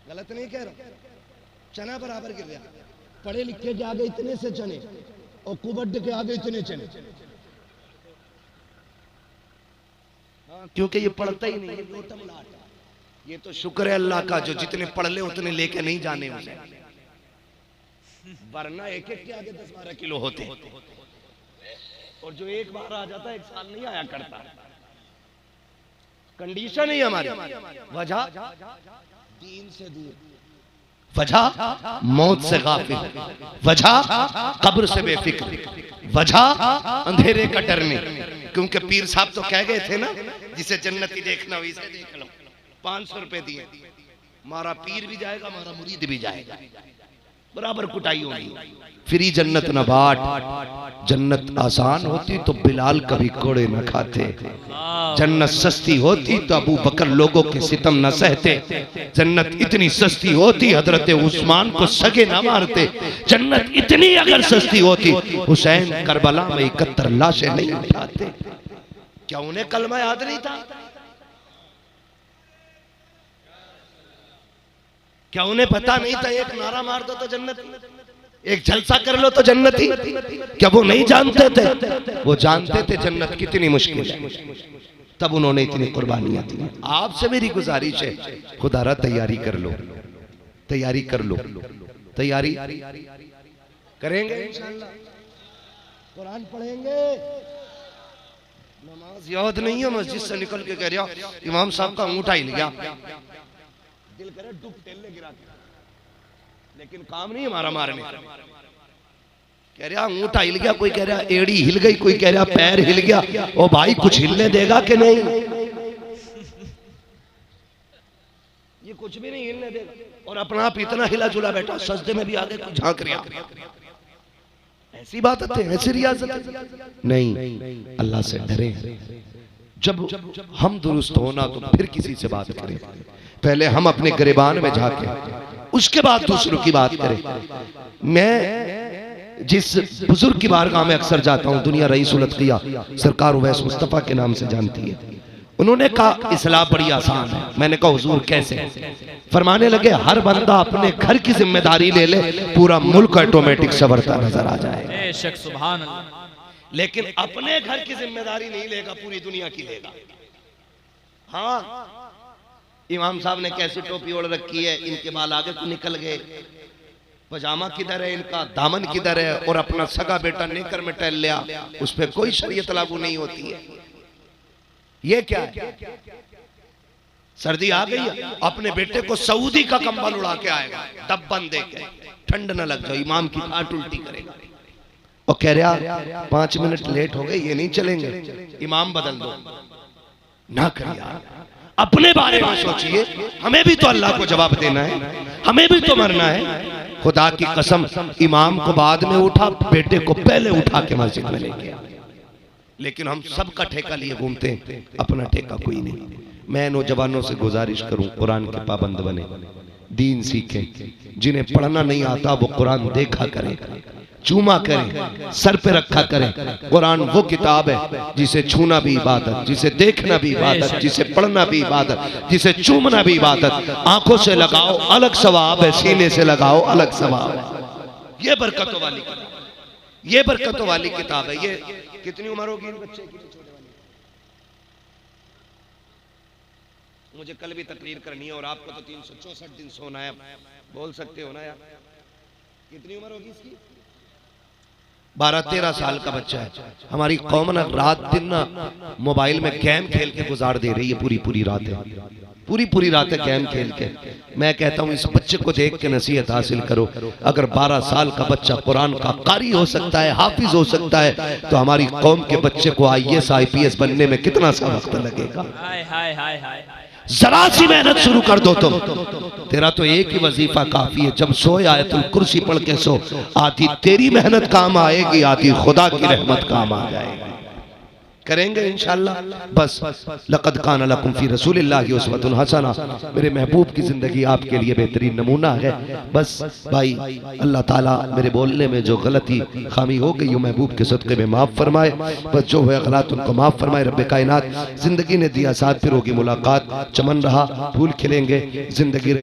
गलत नहीं कह रहा, चना बराबर गिर गया। पढ़े लिखे के आगे इतने से चने और कुबड्ड के आगे इतने चने, क्योंकि ये पढ़ता ही नहीं, ये तो शुक्र है अल्लाह का जो जितने पढ़ ले उतने लेके नहीं जाने उसे, वरना एक एक के आगे 10-12 किलो होते और जो एक बार आ जाता 1 साल नहीं आया करता। कंडीशन ही हमारी, वजह दीन से दूर, वजह मौत से गाफिल, वजह कब्र से बेफिक्र, वजह अंधेरे का डरने। क्योंकि पीर साहब तो कह गए थे ना, जिसे जन्नती देखना हो इसे देख लो, 500 रुपए दिए, मारा पीर भी जाएगा मारा मुरीद भी जाएगा, बराबर कुटाई होगी। फ्री जन्नत न बाट, जन्नत आसान होती तो बिलाल कभी कोड़े न खाते, जन्नत सस्ती होती तो अबू बकर लोगों के सितम न सहते, जन्नत इतनी सस्ती होती हजरत उस्मान को सगे न मारते, जन्नत इतनी अगर सस्ती होती हुसैन करबला में 71 लाशें नहीं उठाते। क्या उन्हें कलमा याद नहीं था? क्या उन्हें पता नहीं था एक नारा मार दो तो जन्नत, एक जलसा कर लो तो जन्नती? क्या वो नहीं जानते थे? वो जानते थे जन्नत कितनी मुश्किल है, तब उन्होंने इतनी कुर्बानियां दी। आपसे मेरी गुजारिश है, खुदारा तैयारी कर लो, तैयारी कर लो, तैयारी करेंगे इंशाअल्लाह, कुरान पढ़ेंगे। नमाज याद नहीं है, मस्जिद से निकल के कह रहा इमाम साहब का अंगूठा हिल गया, दिल करे डुब टेलने गिरा दिया, लेकिन काम नहीं हमारा मारने। कह रहा अंगूठा हिल गया, कोई कह रहा एड़ी हिल गई, कोई कह रहा पैर हिल गया। ओ भाई कुछ हिलने देगा कि नहीं? ये कुछ भी नहीं हिलने देगा, और अपना आप इतना हिला जुला बैठा, सजदे में भी आगे कुछ झांक रहा। ऐसी बात है, ऐसी रियाजत नहीं। अल्लाह से डरे, जब हम दुरुस्त होना तो फिर किसी से बात करें, पहले हम अपने गिरबान में झांके। उसके बाद दूसरों की बात करें। मैं जिस बुजुर्ग की बारगाह में अक्सर जाता हूं, दुनिया रईसुल अत्किया सरकार उवैस मुस्तफा के नाम से जानती है, उन्होंने कहा इस्लाम बड़ी आसान है। मैंने कहा हुजूर कैसे? फरमाने लगे हर बंदा अपने घर की जिम्मेदारी ले ले, पूरा मुल्क ऑटोमेटिक संवरता नजर आ जाए। बेशक सुभान अल्लाह। लेकिन अपने घर की जिम्मेदारी नहीं लेगा, पूरी दुनिया की लेगा। हाँ, इमाम साहब ने कैसी टोपी ओढ़ रखी है, इनके बाल आगे को निकल गए, पजामा किधर है इनका, दामन किधर है, और अपना सगा बेटा नेकर में टहल लिया, उस पर कोई शरीयत लागू नहीं होती है। ये क्या है? सर्दी आ गई है, अपने बेटे को सऊदी का कंबल उड़ा के आएगा, दब्बन दे के, ठंड न लग जाए, इमाम की खाट उल्टी करेगा। और कह रहा 5 मिनट लेट हो गए, ये नहीं चलेंगे, इमाम बदल दो। ना करिए, अपने बारे में सोचिए। हमें भी तो अल्लाह को जवाब देना है, हमें भी तो मरना है। खुदा की कसम, इमाम को बाद में उठा, बेटे को पहले उठा के मस्जिद में ले गया। लेकिन हम सबका ठेका लिए घूमते हैं, अपना ठेका कोई नहीं। मैं नौजवानों से गुजारिश करूं, कुरान के पाबंद बने, दीन सीखें। जिन्हें पढ़ना नहीं आता वो कुरान देखा करें, चूमा करें, सर पे रखा करें। कुरान वो किताब है जिसे छूना भी इबादत, जिसे देखना भी इबादत, जिसे पढ़ना भी इबादत, जिसे चूमना भी इबादत। आंखों से लगाओ अलग सवाब है, सीने से लगाओ अलग सवाब है। ये बरकतों वाली किताब, ये बरकतों वाली किताब है। ये कितनी उम्र होगी इन बच्चे की? मुझे कल भी तकरीर करनी है और आपको तो 364 दिन सोना है, बोल सकते हो ना यार? कितनी उम्र होगी इसकी? 12-13 साल का बच्चा है। हमारी कौम ना रात दिन ना मोबाइल में गेम खेल के गुजार दे रही है, पूरी रातें, पूरी रातें गेम खेल के। मैं कहता हूँ इस बच्चे को देख के नसीहत हासिल करो। अगर 12 साल का बच्चा कुरान का कारी हो सकता है, हाफिज हो सकता है, तो हमारी कौम के बच्चे को IAS IPS बनने में कितना सा वक्त लगेगा? जरा सी मेहनत शुरू कर दो तुम, तेरा तो एक ही वजीफा काफी है। जब सोए आयतुल कुर्सी पढ़ के सो, आधी तेरी मेहनत काम आएगी, आधी खुदा की रहमत काम आ जाएगी। करेंगे इंशाअल्लाह। बस लक़द कान लकुम फी रसूलिल्लाहि उस्वतुन हसना, मेरे महबूब की जिंदगी आपके लिए बेहतरीन नमूना है। बस भाई, अल्लाह ताला मेरे बोलने में जो गलती खामी हो गई, महबूब के सदक़े में माफ़ फरमाए। बस जो हुए गलत उनको माफ़ फरमाए। रब्बे कायनात, जिंदगी ने दिया साथ, फिर होगी मुलाकात, चमन रहा, फूल खिलेंगे, जिंदगी